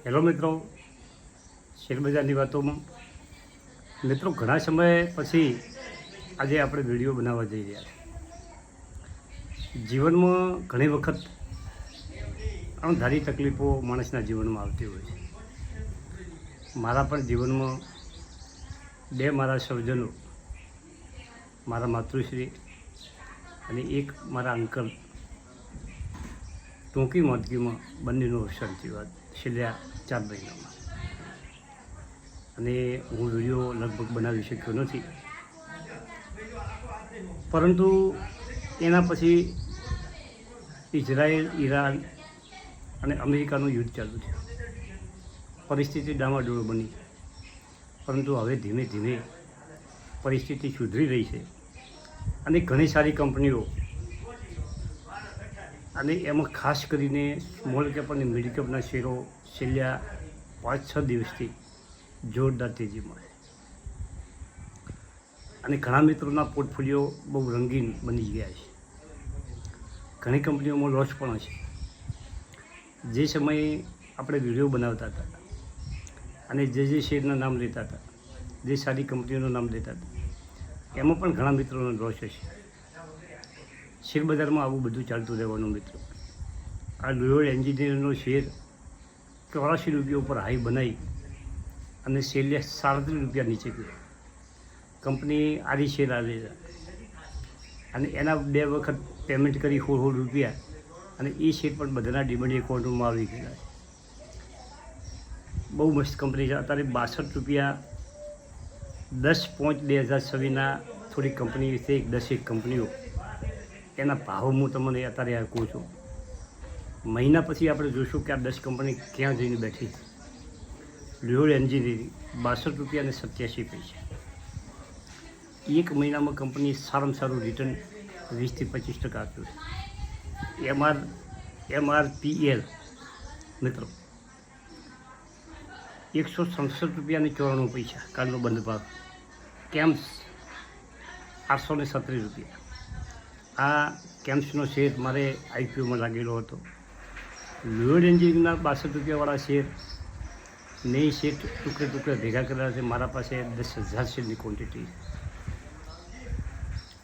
Hello મિત્રો, શેરબજારની વાતોમાં મિત્રો ઘણા સમય પછી આજે આપણે વિડીયો બનાવવા જઈ રહ્યા છીએ. જીવનમાં ઘણી વખત અણધારી તકલીફો માણસના જીવનમાં આવતી હોય છે. મારા પણ જીવનમાં બે મારા સર્જનો, મારા માતૃશ્રી અને એક મારા અંકલ ટૂંકી મોદગીમાં બંનેનું અવસાન થયું છેલ્લા 4 મહિનામાં. અને હું વિડીયો લગભગ બનાવી શક્યો નથી, પરંતુ એના પછી ઇઝરાયલ, ઈરાન અને અમેરિકાનું યુદ્ધ ચાલુ થયું. પરિસ્થિતિ ડામાડોળ બની, પરંતુ હવે ધીમે ધીમે પરિસ્થિતિ સુધરી રહી છે. અને ઘણી સારી કંપનીઓ, અને એમાં ખાસ કરીને સ્મોલ કેપ અને મિડ કેપના શેરો છેલ્લા 5-6 દિવસથી જોરદાર તેજીમાં છે. અને ઘણા મિત્રોના પોર્ટફોલિયો બહુ રંગીન બની ગયા છે. ઘણી કંપનીઓમાં લોસ પણ છે. જે સમયે આપણે વિડીયો બનાવતા હતા અને જે શેરના નામ લેતા હતા, જે સારી કંપનીઓનું નામ લેતા હતા, એમાં પણ ઘણા મિત્રોનો લોસ છે. શેરબજારમાં આવું બધું ચાલતું રહેવાનું મિત્રો. આ લોયોડ એન્જિનિયરનો શેર 84 રૂપિયા ઉપર હાઈ બનાવી અને છેલ્લે 37 રૂપિયા નીચે ગયો. કંપની આરી શેર આવે છે અને એના 2 વખત પેમેન્ટ કરી 16 રૂપિયા, અને એ શેર પણ બધાના ડિમેન્ડ એકાઉન્ટમાં આવી ગયેલા છે. બહુ મસ્ત કંપની છે. અત્યારે 62 રૂપિયા 10/5/2026ના થોડી કંપની છે, 10 કંપનીઓ, એના ભાવ હું તમને અત્યારે આપું છું. મહિના પછી આપણે જોઈશું કે આ 10 કંપની ક્યાં જઈને બેઠી. લોયોડ એન્જિનિયરિંગ 62 રૂપિયા અને 87 પૈસા. એક મહિનામાં કંપની સારામાં સારું રિટર્ન 20-25% આપ્યું છે. MRPL મિત્રો 167 રૂપિયા અને 94 પૈસા કાલનો બંધ ભાવ. કેમ્સ 837 રૂપિયા. આ કેમ્પ્સનો શેર મારે આઈપીઓમાં લાગેલો હતો. લોયોડ એન્જિનિયરિંગના 62 રૂપિયાવાળા શેર નહીં, શેર ટુકડે ટુકડે ભેગા કરેલા છે. મારા પાસે 10,000 શેરની ક્વોન્ટિટી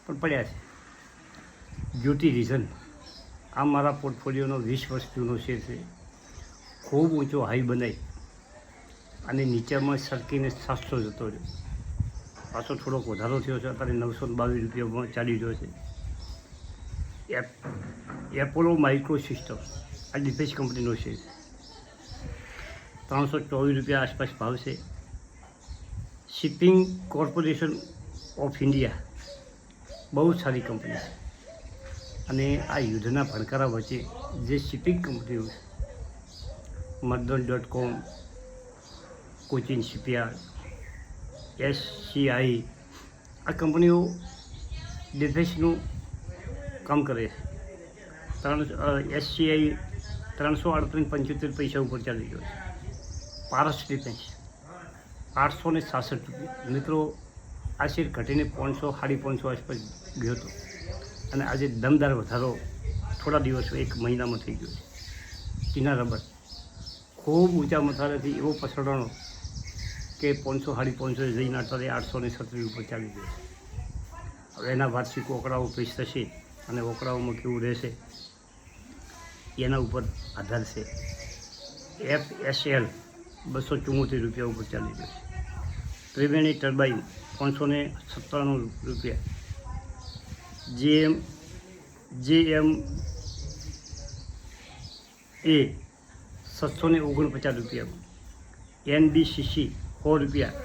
પણ પડ્યા છે. જ્યોતિ રીઝન આ મારા પોર્ટફોલિયોનો 20 વર્ષ જૂનો શેર છે. ખૂબ ઊંચો હાઈ બનાવી અને નીચેમાં સરકીને 700 જતો રહ્યો. પાછો થોડોક વધારો થયો છે. અત્યારે 922 રૂપિયામાં ચાલી રહ્યો છે. એપોલો માઇક્રો સિસ્ટમ આ ડિફેન્સ કંપનીનો છે. 324 રૂપિયા આસપાસ ભાવ છે. શિપિંગ કોર્પોરેશન ઓફ ઇન્ડિયા બહુ સારી કંપની છે. અને આ યુદ્ધના ભણકારા વચ્ચે જે શિપિંગ કંપનીઓ છે, મર્દન.com, કોચિન શિપયાર્ડ, SCI, આ કંપનીઓ ડિફેન્સનું કામ કરે છે. SCI 338.75 પૈસા ઉપર ચાલી ગયો છે. પારસ ડિફેન્સ 866 રૂપિયા. મિત્રો આ શેર ઘટીને 500-550 આસપાસ ગયો હતો, અને આજે દમદાર વધારો થોડા દિવસો, 1 મહિનામાં થઈ ગયો છે. ટીના રબર ખૂબ ઊંચા મથાળેથી એવો પછડાણો કે 500-550 જઈને અત્યારે 837 ઉપર ચાલી ગયો છે. હવે એના વાર્ષિક ઓકળાઓ પેશ થશે અને ઓકળાઓમાં કેવું રહેશે એના ઉપર આધાર છે. FSL 274 રૂપિયા ઉપર ચાલી ગયો છે. ત્રિવેણી ટર્બાઇન 597 રૂપિયા. JMA 749 રૂપિયા. NBCC 4 રૂપિયા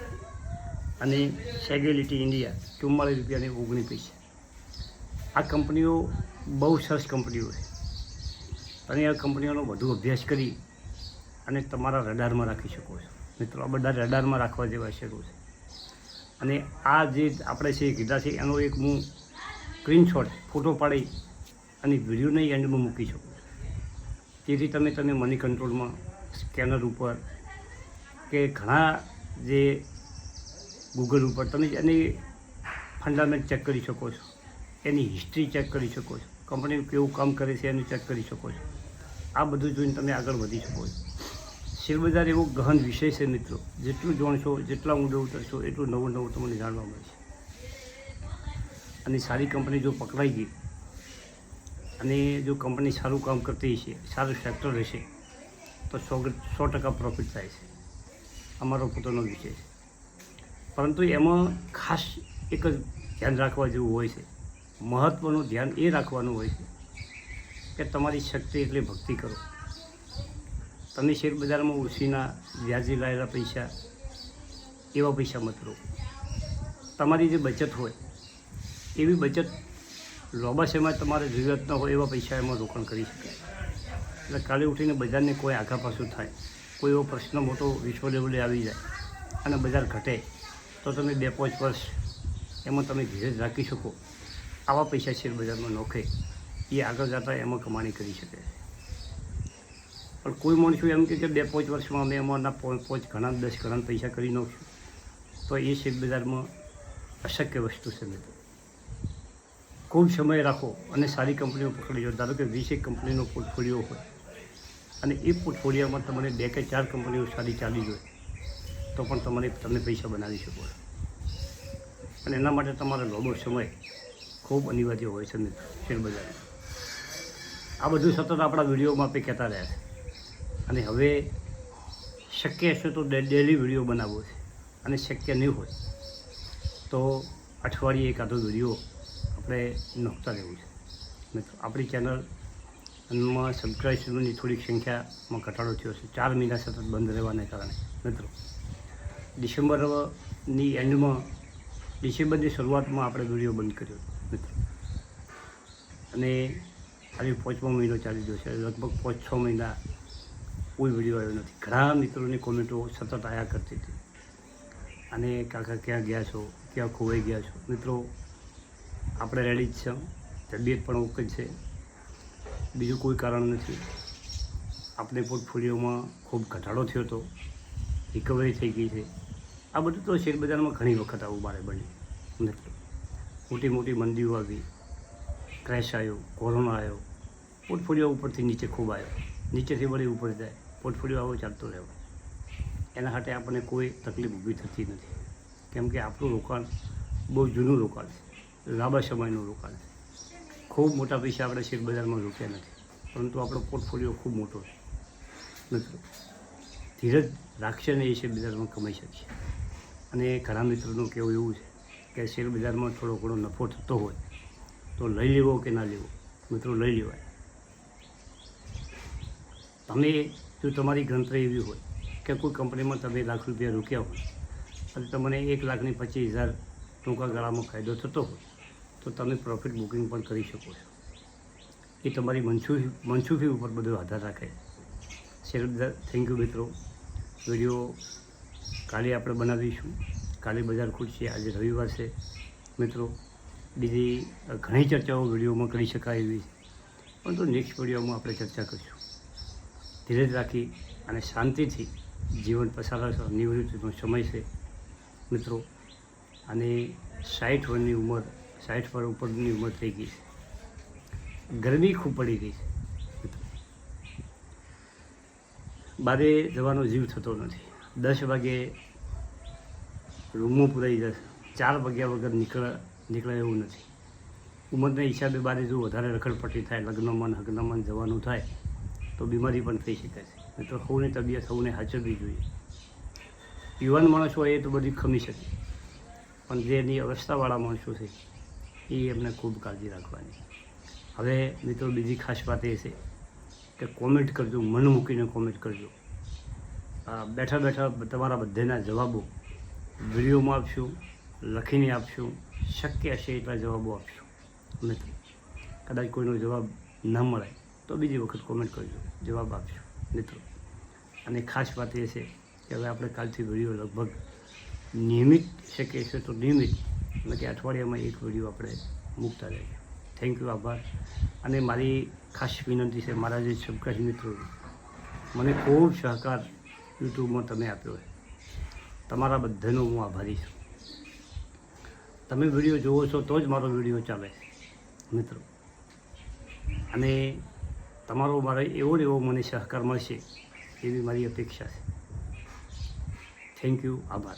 અને સેગેલિટી ઇન્ડિયા 44 રૂપિયા અને 19 પૈસા. આ કંપનીઓ બહુ સરસ કંપનીઓ છે. અને આ કંપનીઓનો વધુ અભ્યાસ કરી અને તમારા રડારમાં રાખી શકો છો મિત્રો. આ બધા રડારમાં રાખવા જેવા શેરો છે. અને આ જે આપણે છે કીધા છે એનો એક હું સ્ક્રીનશોટ ફોટો પાડી અને વિડીયોના એન્ડમાં મૂકી શકું છું. તેથી તમે મની કંટ્રોલમાં સ્કેનર ઉપર કે ઘણા જે ગૂગલ ઉપર તમે એની ફંડામેન્ટ ચેક કરી શકો છો, એની હિસ્ટ્રી ચેક કરી શકો છો, કંપની કેવું કામ કરે છે એનું ચેક કરી શકો છો. આ બધું જોઈને તમે આગળ વધી શકો છો. શેરબજાર એવો ગહન વિષય છે મિત્રો, જેટલું જાણશો, જેટલા ઊંડો ઉતરશો, એટલું નવું નવું તમને જાણવા મળશે. અને સારી કંપની જો પકડાઈ ગઈ અને જો કંપની સારું કામ કરતી હશે, સારું સેક્ટર રહેશે, તો 100% પ્રોફિટ થાય છે. અમારો પોતાનો વિષય છે. પરંતુ એમાં ખાસ એક જ ધ્યાન રાખવા જેવું હોય છે. મહત્ત્વનું ધ્યાન એ રાખવાનું હોય છે કે તમારી શક્તિ એટલે ભક્તિ કરો. તમે શેરબજારમાં ઉછીના વ્યાજી લાયેલા પૈસા, એવા પૈસા મત લો. તમારી જે બચત હોય એવી બચત લાંબા સમયમાં તમારે જરૂરત ન હોય એવા પૈસા એમાં રોકાણ કરી શકાય. એટલે કાલે ઉઠીને બજારને કોઈ આઘા પાછું થાય, કોઈ એવો પ્રશ્ન મોટો વિશ્વ લેવલે આવી જાય અને બજાર ઘટે, તો તમે 2-5 વર્ષ એમાં તમે ધીરજ રાખી શકો. આવા પૈસા શેરબજારમાં નોખે, એ આગળ જતાં એમાં કમાણી કરી શકે. પણ કોઈ માણસો એમ કે 2-5 વર્ષમાં અમે એમાંના 5 ઘણા 10 ઘણા પૈસા કરી નાખશું, તો એ શેરબજારમાં અશક્ય વસ્તુ છે મિત્રો. ખૂબ સમય રાખો અને સારી કંપનીઓ પકડી લો. ધારો કે 20 કંપનીનો પોર્ટફોલિયો હોય અને એ પોર્ટફોલિયોમાં તમને 2 કે 4 કંપનીઓ સારી ચાલી જોઈએ, તો પણ તમે પૈસા બનાવી શકો. અને એના માટે તમારો લાંબો સમય ખૂબ અનિવાર્ય હોય છે મિત્રો શેરબજારમાં. આ બધું સતત આપણા વિડીયોમાં આપણે કહેતા રહ્યા છે. અને હવે શક્ય હશે તો ડેલી વિડીયો બનાવવો છે, અને શક્ય નહીં હોય તો અઠવાડિયે એકાદો વિડીયો આપણે નોખતા રહેવું છે મિત્રો. આપણી ચેનલમાં સબસ્ક્રાઈબરની થોડીક સંખ્યામાં ઘટાડો થયો છે 4 મહિના સતત બંધ રહેવાને કારણે મિત્રો. ડિસેમ્બરની શરૂઆતમાં આપણે વિડીયો બંધ કર્યો મિત્રો, અને આજે 5મો મહિનો ચાલી ગયો છે. લગભગ 5-6 મહિના કોઈ વિડીયો આવ્યો નથી. ઘણા મિત્રોની કોમેન્ટો સતત આવ્યા કરતી હતી, અને કાકા ક્યાં ગયા છો, ક્યાં ખોવાઈ ગયા છો. મિત્રો આપણે રેડી જ છે, તબિયત પણ ઓકે છે, બીજું કોઈ કારણ નથી. આપણે પોર્ટફોલિયોમાં ખૂબ ઘટાડો થયો હતો, રિકવરી થઈ ગઈ છે. આ બધું તો શેરબજારમાં ઘણી વખત આવું મારે બન્યું નથી. મોટી મોટી મંદીઓ આવી, ક્રેશ આવ્યો, કોરોના આવ્યો, પોર્ટફોલિયો ઉપરથી નીચે ખૂબ આવ્યો, નીચેથી વળી ઉપર જાય, પોર્ટફોલિયો આવો ચાલતો રહેવો. એના માટે આપણને કોઈ તકલીફ ઊભી થતી નથી, કેમ કે આપણું રોકાણ બહુ જૂનું રોકાણ છે, લાંબા સમયનું રોકાણ છે. ખૂબ મોટા પૈસા આપણે શેરબજારમાં રોક્યા નથી, પરંતુ આપણો પોર્ટફોલિયો ખૂબ મોટો છે મિત્રો. ધીરજ રાખશે ને એ શેરબજારમાં કમાઈ શકશે. અને ઘણા મિત્રોનું કહેવું એવું છે કે શેરબજારમાં થોડો ઘણો નફો થતો હોય તો લઈ લેવો કે ના લેવો. મિત્રો લઈ લેવાય. તમે જો તમારી ગણતરી એવી હોય કે કોઈ કંપનીમાં તમે ₹1 લાખ રોક્યા હોય અને તમને 1,25,000 ટૂંકા ગાળામાં ફાયદો થતો હોય, તો તમે પ્રોફિટ બુકિંગ પણ કરી શકો છો. એ તમારી મનસુખી ઉપર બધો આધાર રાખે. શેરબજાર થેન્ક યુ મિત્રો. વિડીયો કાલે આપણે બનાવીશું. કાલે બજાર ખુલશે, આજે રવિવાર છે મિત્રો. બીજી ઘણી ચર્ચાઓ વિડીયોમાં કરી શકાય એવી છે, પરંતુ નેક્સ્ટ વિડીયોમાં આપણે ચર્ચા કરીશું. ધીરજ રાખી અને શાંતિથી જીવન પસાર કરશો. નિવૃત્તિનો સમય છે મિત્રો, અને 60 વર્ષની ઉંમર, 60 વર્ષ ઉપરની ઉંમર થઈ ગઈ છે. ગરમી ખૂબ પડી ગઈ છે. બારે જવાનો જીવ થતો નથી. 10 વાગે રૂમમાં પૂરાઈ જશે, 4 વાગ્યા વગર નીકળે એવું નથી. ઉંમરના હિસાબે બારે જો વધારે રખડપટ્ટી થાય, લગ્નમાં જવાનું થાય તો બીમારી પણ થઈ શકે છે મિત્રો. સૌની તબિયત સૌને સાચવવી જોઈએ. યુવાન માણસો હોય એ તો બધી ખમી શકે, પણ જે એની અવસ્થાવાળા માણસો છે એ એમને ખૂબ કાળજી રાખવાની. હવે મિત્રો બીજી ખાસ વાત એ છે કે કોમેન્ટ કરજો, મન મૂકીને કોમેન્ટ કરજો. બેઠા બેઠા તમારા બધાના જવાબો વિડીયોમાં આપશું, લખીને આપશું. શક્ય હશે એટલા જવાબો આપશું મિત્રો. કદાચ કોઈનો જવાબ ન મળે તો બીજી વખત કોમેન્ટ કરજો, જવાબ આપશું મિત્રો. અને ખાસ વાત એ છે કે હવે આપણે કાલથી વિડીયો લગભગ નિયમિત શક્ય છે તો નિયમિત, એટલે કે અઠવાડિયામાં એક વિડીયો આપણે મૂકતા રહીએ. થેન્ક યુ, આભાર. અને મારી ખાસ વિનંતી છે, મારા જે સબસ્ક્રાઇબ મિત્રો, મને ખૂબ સહકાર યુટ્યુબમાં તમે આપ્યો છે. તમારા બધાનો હું આભારી છું. તમે વિડીયો જુઓ છો તો જ મારો વિડીયો ચાલે છે મિત્રો. અને તમારો મારે એવો મને સહકાર મળશે એવી મારી અપેક્ષા છે. થેન્ક યુ, આભાર.